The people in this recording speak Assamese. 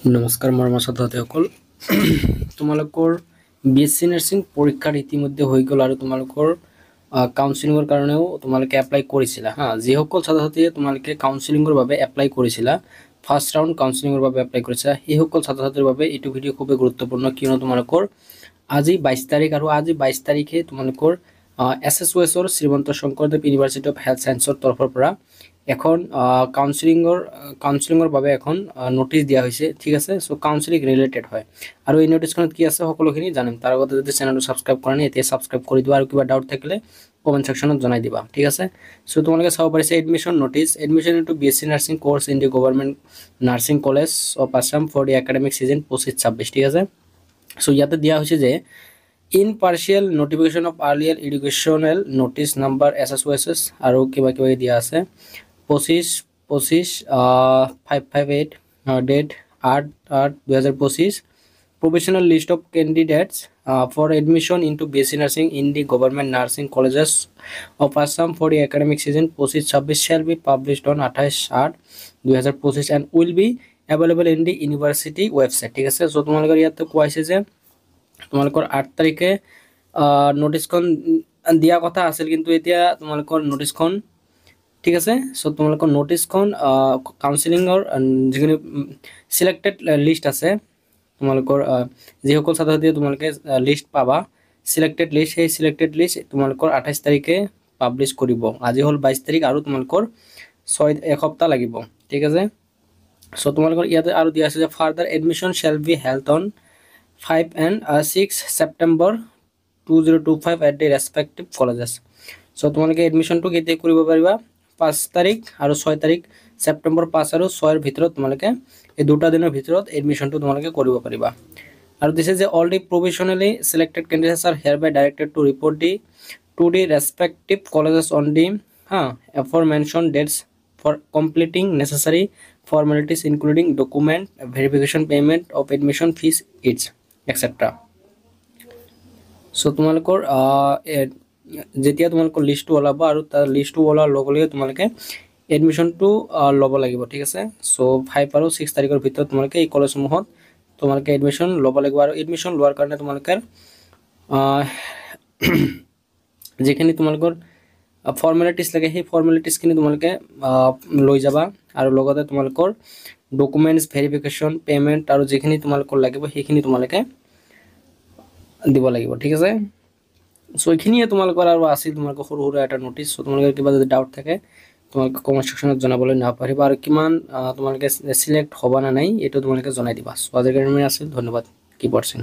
নমস্কাৰ মৰমৰ ছাত্ৰ-ছাত্ৰীসকল তোমালোকৰ বিএসসি নাৰ্ছিং পৰীক্ষাৰ ইতিমধ্যে হৈ গ'ল আৰু তোমালোকৰ কাউন্সেলিংৰ কাৰণেও তোমালোকে এপ্লাই কৰিছিলা হা যিসকল ছাত্ৰ-ছাত্ৰীয়ে তোমালোকে কাউন্সেলিংৰ বাবে এপ্লাই কৰিছিলা ফাৰ্স্ট ৰাউন্ড কাউন্সেলিংৰ বাবে এপ্লাই কৰিছা সেইসকল ছাত্ৰ-ছাত্ৰীৰ বাবে এইটো ভিডিঅ' খুব গুৰুত্বপূৰ্ণ কিয়নো তোমালোকৰ আজি 22 তাৰিখ আৰু আজি 22 তাৰিখে তোমালোকৰ এছএছওএছৰ Srimanta Sankardev university of health সায়েন্সৰ তৰফৰ পৰা এখন কাউন্সেলিংৰ বাবে এখন নোটিস দিয়া হৈছে ঠিক আছে সো কাউন্সেলিং ৰিলেটেড হয় আৰু এই নোটিসখনত কি আছে সকলোখিনি জানিম তাৰ আগতে যদি চেনেলটো সাবস্ক্ৰাইব কৰা নাই এতিয়া সাবস্ক্ৰাইব কৰি দিবা আৰু কিবা ডাউট থাকিলে কমেন্ট সেকশনত জনাই দিবা ঠিক আছে সো তোমালোকে চাব পাৰিছে admission notice admission into BSc nursing course in the government nursing college of Assam for the academic সিজন 25-26 ঠিক আছে সো ইয়াতে দিয়া হৈছে যে in partial notification of earlier educational notice number SSOSS আৰু কিবা কিবা দিয়া আছে 25-558 date 8/8/2025 provisional list of candidates for admission into BSc nursing in the government nursing colleges of Assam for the academic season 25-26 shall be published on 28/8/2025 and will be available in the university website ঠিক আছে সো তোমালোকৰ ইয়াতে কোৱাইছে যে তোমালোকৰ 8 তাৰিখে নোটিসখন দিয়া কথা আছিল কিন্তু এতিয়া তোমালোকৰ নোটিসখন ঠিক আছে সো তোমালোকৰ নোটিসখন কাউন্সেলিংৰ যিখিনি সিলেক্টেড লিষ্ট আছে তোমালোকৰ যিসকল ছাত্ৰছাত্ৰীয়ে তোমালোকে লিষ্ট পাবা সিলেক্টেড লিষ্ট সেই সিলেক্টেড লিষ্ট তোমালোকৰ 28 তাৰিখে পাবলিশ কৰিব আজি হল 22 তাৰিখ আৰু তোমালোকৰ 6 সপ্তাহ লাগিব ঠিক আছে সো তোমালোকৰ ইয়াতে আৰু দিয়া আছে যে further admission shall be held on 5 and 6 September 2025 at the respective colleges so তোমালোকে এডমিশনটো কেতিয়া কৰিব পাৰিবা 5 তাৰিখ আৰু 6 তাৰিখ সেপ্টেম্বৰ 5 আৰু 6 এৰ ভিতৰত তোমালোকে এই দুটা দিনৰ ভিতৰত এডমিশনটো তোমালোকে কৰিব পাৰিবা আৰু দিছে যে all the provisionally selected candidates are hereby directed to report to the respective colleges on the aforementioned dates for completing necessary formalities including document verification payment of admission fees etc so তোমালোকৰ যেতিয়া তোমালোকৰ লিষ্টটো ওলাব আৰু তাৰ লিষ্টটো ওলাৰ লগে লগে তোমালোকে এডমিশনটো ল'ব লাগিব ঠিক আছে সো 5 আৰু 6 তাৰিখৰ ভিতৰত তোমালোকে এই কলেজসমূহত তোমালোকে এডমিশন ল'ব লাগিব আৰু এডমিশন লোৱাৰ কাৰণে তোমালোকে যেখিনি তোমালোকৰ ফৰ্মালিটিজ লাগে সেই ফৰ্মালিটিজ খিনি তোমালোকে লৈ যাবা আৰু লগতে তোমালোকৰ ডকুমেন্টস ভেৰিফিকেশন পেমেন্ট আৰু যেখিনি তোমালোকৰ লাগিব সেইখিনি তোমালোকে দিব লাগিব ঠিক আছে সো এইখিনিয়ে তোমালোকৰ আৰু আছিল তোমালোকৰ সৰু সৰু এটা নোটিস সো তোমালোকৰ কিবা যদি ডাউট থাকে তোমালোকে কমেন্ট সেকশনত জনাবলৈ নাপাহৰিবা আৰু কিমান তোমালোকে সিলেক্ট হবা না নাই এটো তোমালোকে জনাই দিবা সো আজিৰ কাৰণে আছিল ধন্যবাদ কি পঢ়ছেন